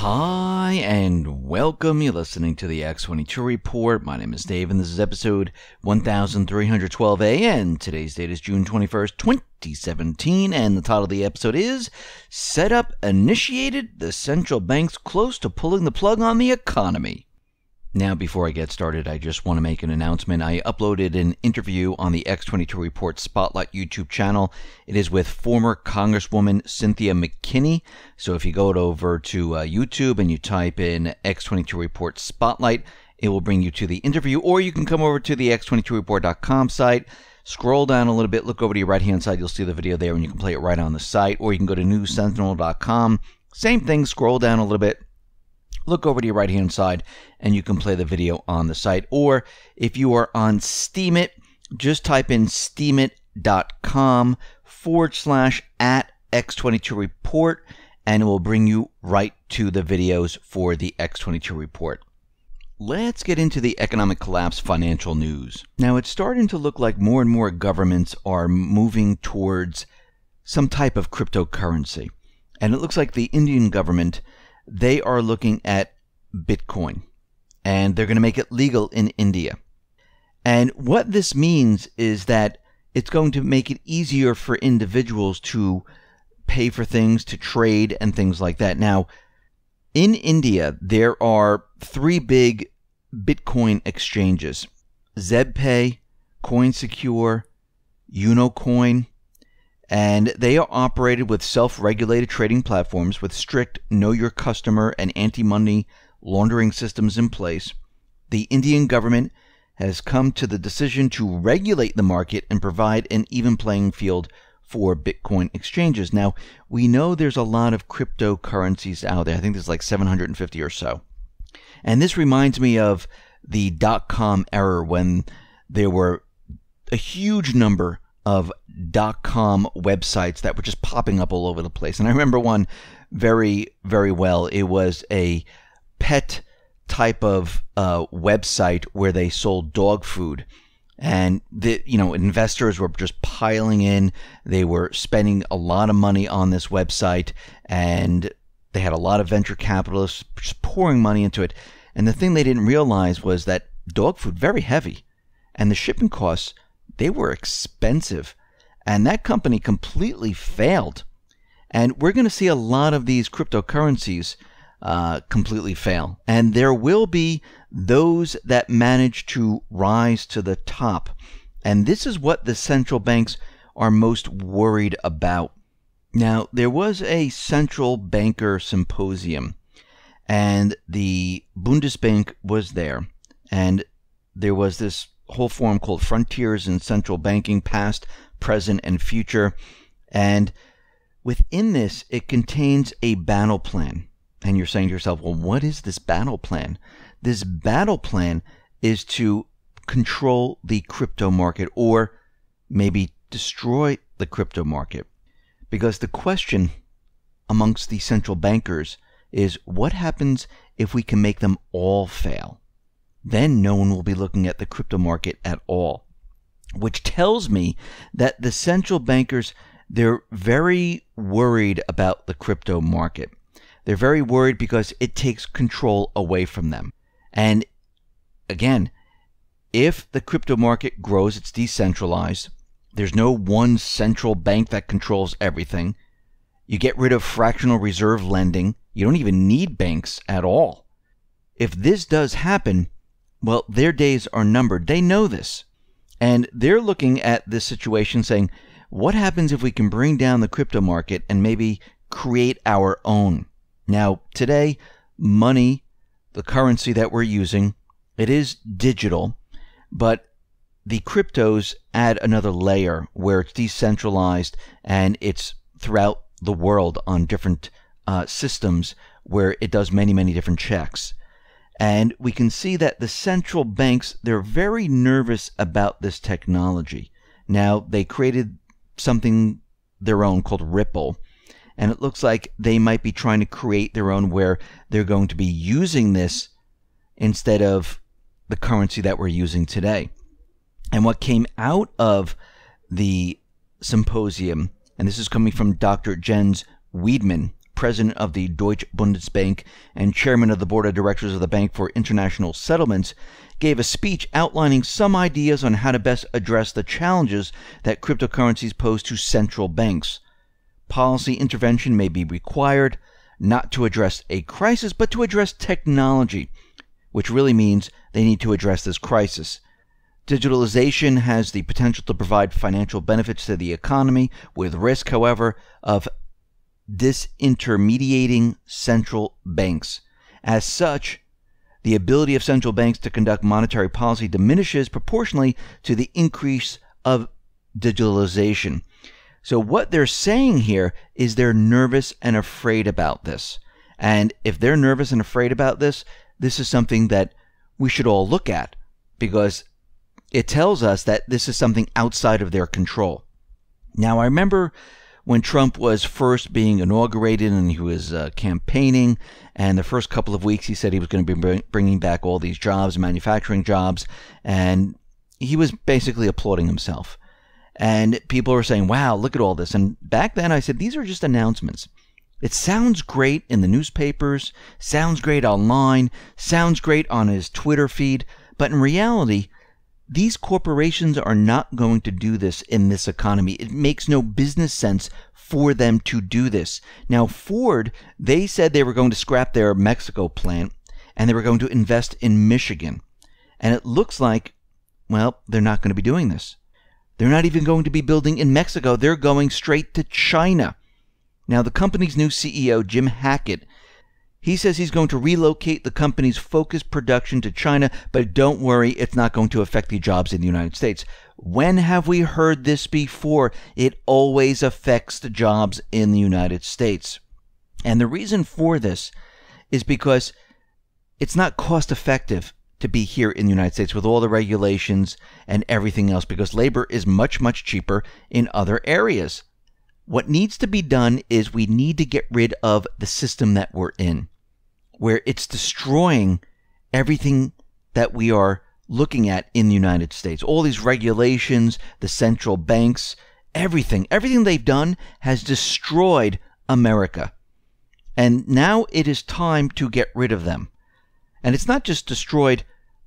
Hi and welcome. You're listening to the X22 Report. My name is Dave and this is episode 1312A and today's date is June 21st, 2017, and the title of the episode is Setup Initiated, the Central Bank's Close to Pulling the Plug on the Economy. Now, before I get started, I just want to make an announcement. I uploaded an interview on the X22 Report Spotlight YouTube channel. It is with former Congresswoman Cynthia McKinney. So if you go over to YouTube and you type in X22 Report Spotlight, it will bring you to the interview. Or you can come over to the x22report.com site, scroll down a little bit, look over to your right-hand side. You'll see the video there and you can play it right on the site. Or you can go to newssentinel.com. Same thing, scroll down a little bit. Look over to your right-hand side, and you can play the video on the site. Or if you are on Steemit, just type in steemit.com/@X22Report, and it will bring you right to the videos for the X22 Report. Let's get into the economic collapse financial news. Now, it's starting to look like more and more governments are moving towards some type of cryptocurrency. And it looks like the Indian government, they are looking at Bitcoin, and they're going to make it legal in India. And what this means is that it's going to make it easier for individuals to pay for things, to trade, and things like that. Now, in India, there are three big Bitcoin exchanges: ZebPay, CoinSecure, Unocoin. And they are operated with self-regulated trading platforms with strict know-your-customer and anti-money laundering systems in place. The Indian government has come to the decision to regulate the market and provide an even playing field for Bitcoin exchanges. Now, we know there's a lot of cryptocurrencies out there. I think there's like 750 or so. And this reminds me of the dot-com era when there were a huge number of .com websites that were just popping up all over the place. And I remember one very, very well. It was a pet type of website where they sold dog food. And investors were just piling in. They were spending a lot of money on this website, and they had a lot of venture capitalists just pouring money into it. And the thing they didn't realize was that dog food, very heavy, and the shipping costs, they were expensive, and that company completely failed. And we're going to see a lot of these cryptocurrencies completely fail. And there will be those that manage to rise to the top. And this is what the central banks are most worried about. Now, there was a central banker symposium, and the Bundesbank was there, and there was this whole forum called Frontiers in Central Banking, Past, Present, and Future. And within this, it contains a battle plan. And you're saying to yourself, well, what is this battle plan? This battle plan is to control the crypto market, or maybe destroy the crypto market. Because the question amongst the central bankers is, what happens if we can make them all fail? Then no one will be looking at the crypto market at all. Which tells me that the central bankers, they're very worried about the crypto market. They're very worried because it takes control away from them. And again, if the crypto market grows, it's decentralized. There's no one central bank that controls everything. You get rid of fractional reserve lending. You don't even need banks at all. If this does happen, well, their days are numbered. They know this. And they're looking at this situation saying, what happens if we can bring down the crypto market and maybe create our own? Now, today, money, the currency that we're using, it is digital, but the cryptos add another layer where it's decentralized and it's throughout the world on different systems where it does many, many different checks. And we can see that the central banks, they're very nervous about this technology. Now, they created something their own called Ripple, and it looks like they might be trying to create their own where they're going to be using this instead of the currency that we're using today. And what came out of the symposium, and this is coming from Dr. Jens Weidman, president of the Deutsche Bundesbank and chairman of the board of directors of the Bank for International Settlements, gave a speech outlining some ideas on how to best address the challenges that cryptocurrencies pose to central banks. Policy intervention may be required, not to address a crisis, but to address technology, which really means they need to address this crisis. Digitalization has the potential to provide financial benefits to the economy, with risk, however, of disintermediating central banks. As such, the ability of central banks to conduct monetary policy diminishes proportionally to the increase of digitalization. So what they're saying here is they're nervous and afraid about this. And if they're nervous and afraid about this, this is something that we should all look at, because it tells us that this is something outside of their control. Now, I remember when Trump was first being inaugurated and he was campaigning, and the first couple of weeks he said he was going to be bringing back all these jobs, manufacturing jobs, and he was basically applauding himself. And people were saying, wow, look at all this. And back then I said, these are just announcements. It sounds great in the newspapers, sounds great online, sounds great on his Twitter feed, but in reality, these corporations are not going to do this in this economy. It makes no business sense for them to do this. Now, Ford, they said they were going to scrap their Mexico plant and they were going to invest in Michigan. And it looks like, well, they're not going to be doing this. They're not even going to be building in Mexico. They're going straight to China. Now, the company's new CEO, Jim Hackett, he says he's going to relocate the company's focused production to China, but don't worry, it's not going to affect the jobs in the United States. When have we heard this before? It always affects the jobs in the United States. And the reason for this is because it's not cost effective to be here in the United States with all the regulations and everything else, because labor is much, much cheaper in other areas. What needs to be done is we need to get rid of the system that we're in, where it's destroying everything that we are looking at in the United States. All these regulations, the central banks, everything they've done has destroyed America. And now it is time to get rid of them. And it's not just destroyed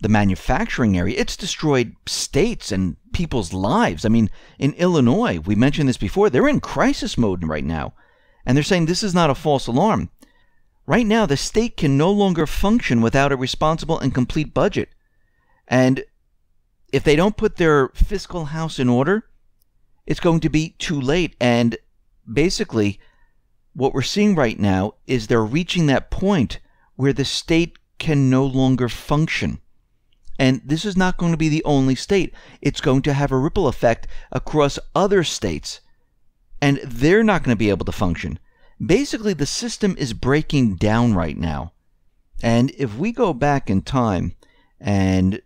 the manufacturing area, it's destroyed states and people's lives. I mean, in Illinois, we mentioned this before, they're in crisis mode right now. And they're saying this is not a false alarm. Right now, the state can no longer function without a responsible and complete budget. And if they don't put their fiscal house in order, it's going to be too late. And basically, what we're seeing right now is they're reaching that point where the state can no longer function. And this is not going to be the only state. It's going to have a ripple effect across other states. And they're not going to be able to function. Basically, the system is breaking down right now. And if we go back in time, and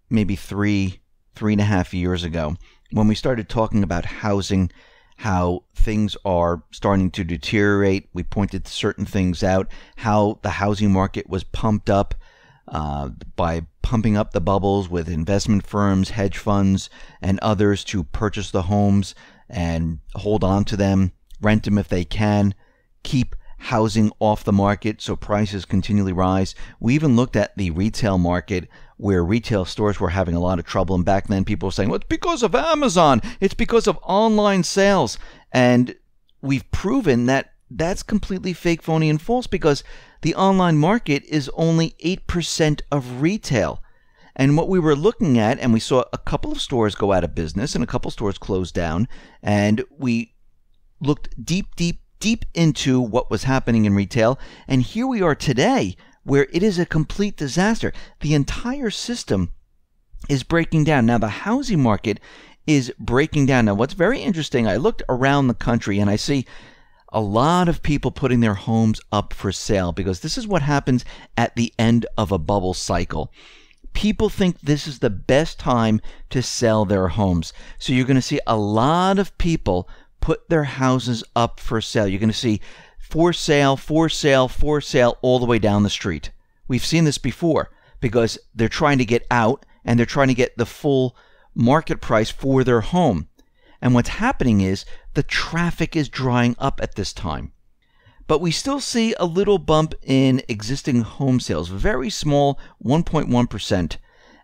maybe 3.5 years ago, when we started talking about housing, how things are starting to deteriorate, we pointed certain things out, how the housing market was pumped up by pumping up the bubbles with investment firms, hedge funds, and others to purchase the homes and hold on to them, rent them if they can, keep housing off the market so prices continually rise. We even looked at the retail market where retail stores were having a lot of trouble. And back then people were saying, well, it's because of Amazon. It's because of online sales. And we've proven that that's completely fake, phony, and false, because the online market is only 8% of retail. And what we were looking at, and we saw a couple of stores go out of business and a couple of stores close down, and we looked deep into what was happening in retail, and here we are today where it is a complete disaster. The entire system is breaking down. Now, the housing market is breaking down. Now, what's very interesting, I looked around the country and I see a lot of people putting their homes up for sale, because this is what happens at the end of a bubble cycle. People think this is the best time to sell their homes. So you're going to see a lot of people put their houses up for sale. You're going to see for sale, for sale, for sale all the way down the street. We've seen this before because they're trying to get out and they're trying to get the full market price for their home. And what's happening is the traffic is drying up at this time. But we still see a little bump in existing home sales, very small, 1.1%.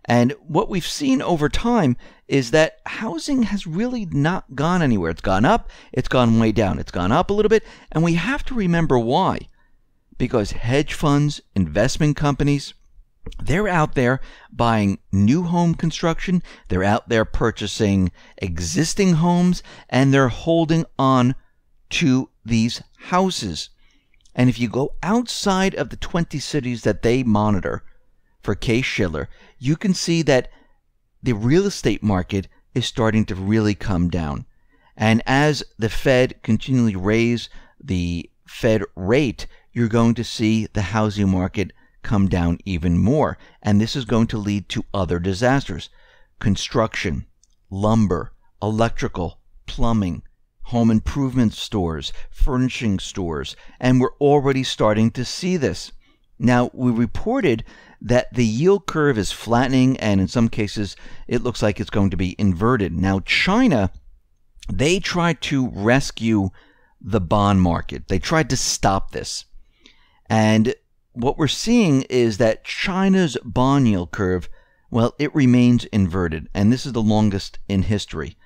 And what we've seen over time is that housing has really not gone anywhere. It's gone up, it's gone way down, it's gone up a little bit, and we have to remember why. Because hedge funds, investment companies, they're out there buying new home construction, they're out there purchasing existing homes, and they're holding on to these houses. And if you go outside of the 20 cities that they monitor for Case-Shiller, you can see that the real estate market is starting to really come down. And as the Fed continually raise the Fed rate, you're going to see the housing market come down even more. And this is going to lead to other disasters. Construction, lumber, electrical, plumbing, home improvement stores, furnishing stores, and we're already starting to see this. Now, we reported that the yield curve is flattening, and in some cases, it looks like it's going to be inverted. Now, China, they tried to rescue the bond market. They tried to stop this. And what we're seeing is that China's bond yield curve, well, it remains inverted, and this is the longest in history.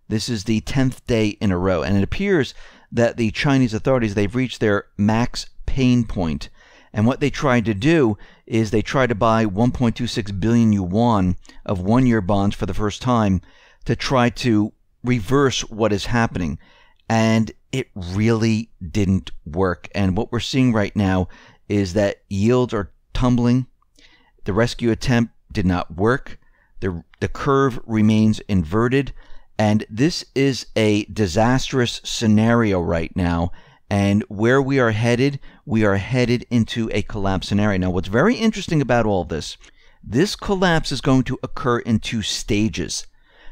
This is the 10th day in a row, and it appears that the Chinese authorities, they've reached their max pain point. And what they tried to do is they tried to buy 1.26 billion yuan of one-year bonds for the first time to try to reverse what is happening. And it really didn't work. And what we're seeing right now is that yields are tumbling. The rescue attempt did not work. The curve remains inverted. And this is a disastrous scenario right now. And where we are headed into a collapse scenario. Now, what's very interesting about all this collapse is going to occur in two stages.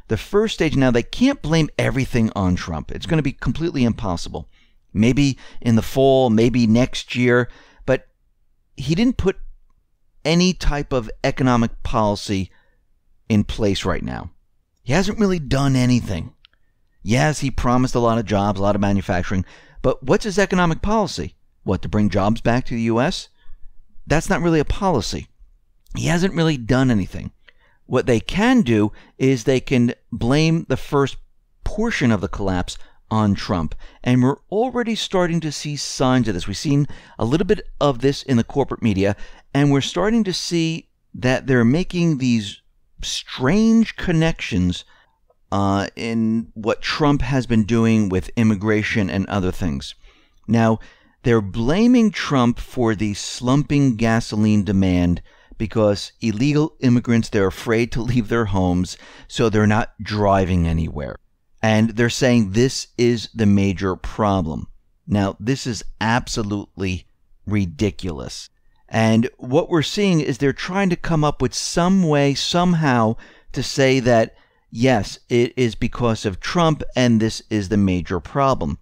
The first stage, now they can't blame everything on Trump. It's going to be completely impossible. Maybe in the fall, maybe next year, but he didn't put any type of economic policy in place right now. He hasn't really done anything. Yes, he promised a lot of jobs, a lot of manufacturing, but what's his economic policy? What, to bring jobs back to the U.S.? That's not really a policy. He hasn't really done anything. What they can do is they can blame the first portion of the collapse on Trump. And we're already starting to see signs of this. We've seen a little bit of this in the corporate media, and we're starting to see that they're making these strange connections in what Trump has been doing with immigration and other things. Now, they're blaming Trump for the slumping gasoline demand because illegal immigrants, they're afraid to leave their homes, so they're not driving anywhere. And they're saying this is the major problem. Now, this is absolutely ridiculous. And what we're seeing is they're trying to come up with some way, somehow, to say that, yes, it is because of Trump and this is the major problem.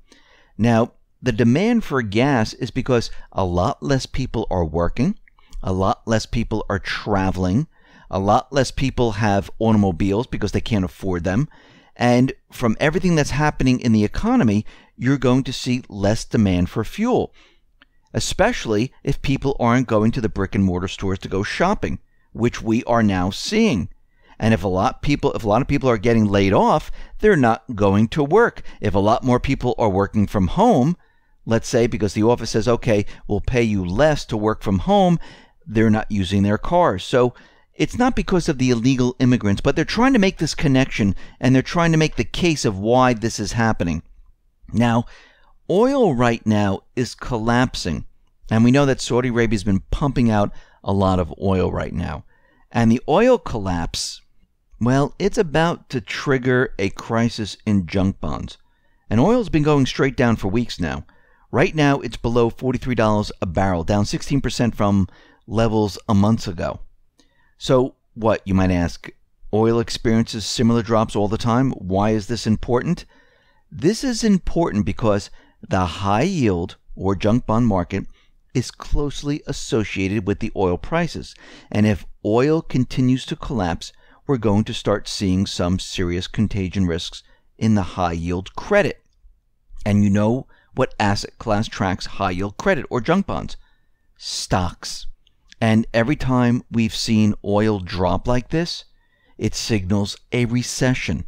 Now, the demand for gas is because a lot less people are working, a lot less people are traveling, a lot less people have automobiles because they can't afford them. And from everything that's happening in the economy, you're going to see less demand for fuel, especially if people aren't going to the brick and mortar stores to go shopping, which we are now seeing. And if a lot of people are getting laid off, they're not going to work. If a lot more people are working from home, let's say because the office says, okay, we'll pay you less to work from home, they're not using their cars. So it's not because of the illegal immigrants, but they're trying to make this connection, and they're trying to make the case of why this is happening. Now, oil right now is collapsing, and we know that Saudi Arabia has been pumping out a lot of oil right now. And the oil collapse, well, it's about to trigger a crisis in junk bonds. And oil's been going straight down for weeks now. Right now, it's below $43 a barrel, down 16% from levels a month ago. So what, you might ask, oil experiences similar drops all the time. Why is this important? This is important because the high yield or junk bond market is closely associated with the oil prices. And if oil continues to collapse, we're going to start seeing some serious contagion risks in the high yield credit. And you know What asset class tracks high-yield credit or junk bonds? Stocks. And every time we've seen oil drop like this, it signals a recession.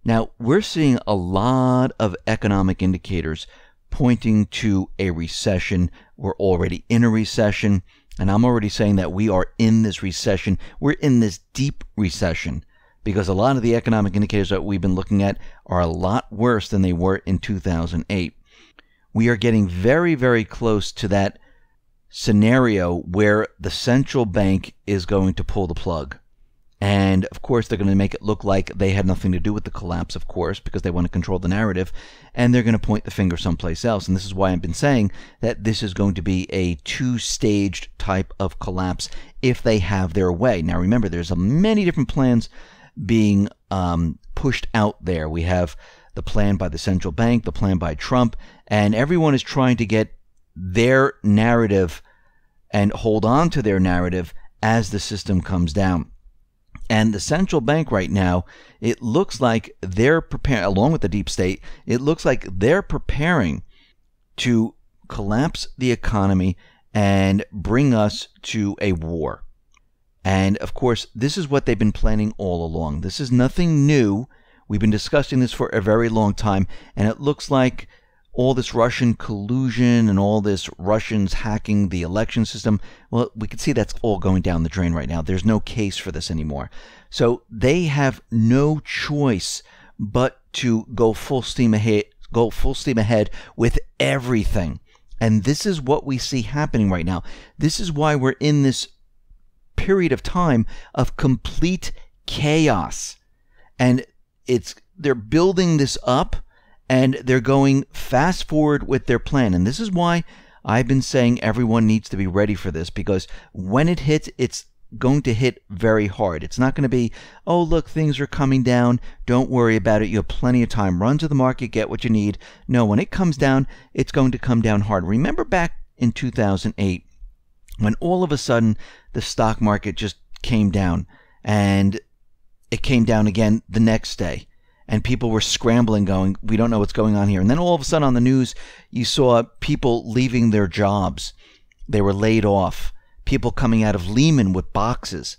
Now, we're seeing a lot of economic indicators pointing to a recession. We're already in a recession, and I'm already saying that we are in this recession. We're in this deep recession because a lot of the economic indicators that we've been looking at are a lot worse than they were in 2008. We are getting very, very close to that scenario where the central bank is going to pull the plug. And of course, they're going to make it look like they had nothing to do with the collapse, of course, because they want to control the narrative, and they're going to point the finger someplace else. And this is why I've been saying that this is going to be a two-staged type of collapse if they have their way. Now, remember, there's many different plans being pushed out there. We have the plan by the central bank, the plan by Trump, and everyone is trying to get their narrative and hold on to their narrative as the system comes down. And the central bank right now, it looks like they're preparing, along with the deep state, it looks like they're preparing to collapse the economy and bring us to a war. And of course, this is what they've been planning all along. This is nothing new. We've been discussing this for a very long time, and it looks like all this Russian collusion and all this Russians hacking the election system, well, we can see that's all going down the drain right now. There's no case for this anymore. So they have no choice but to go full steam ahead with everything. And this is what we see happening right now. This is why we're in this period of time of complete chaos. And they're building this up, and they're going fast forward with their plan. And this is why I've been saying everyone needs to be ready for this, because when it hits, it's going to hit very hard. It's not going to be, oh, look, things are coming down. Don't worry about it. You have plenty of time. Run to the market, get what you need. No, when it comes down, it's going to come down hard. Remember back in 2008, when all of a sudden the stock market just came down, and it came down again the next day. And people were scrambling, going, we don't know what's going on here. And then all of a sudden on the news, you saw people leaving their jobs. They were laid off. People coming out of Lehman with boxes.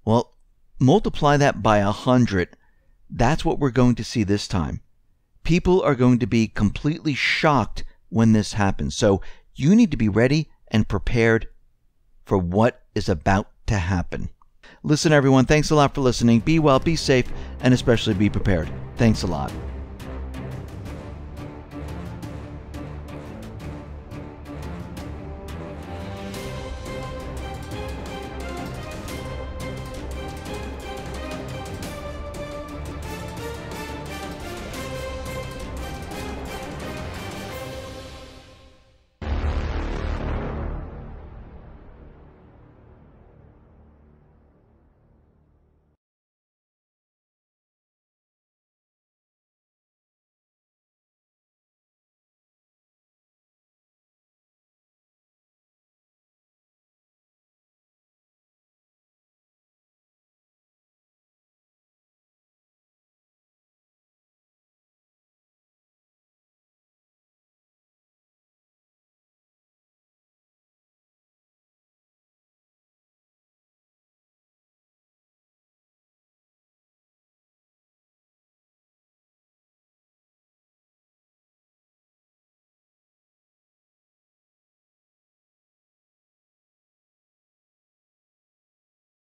Well, multiply that by 100. That's what we're going to see this time. People are going to be completely shocked when this happens. So you need to be ready and prepared for what is about to happen. Listen, everyone, thanks a lot for listening. Be well, be safe, and especially be prepared. Thanks a lot.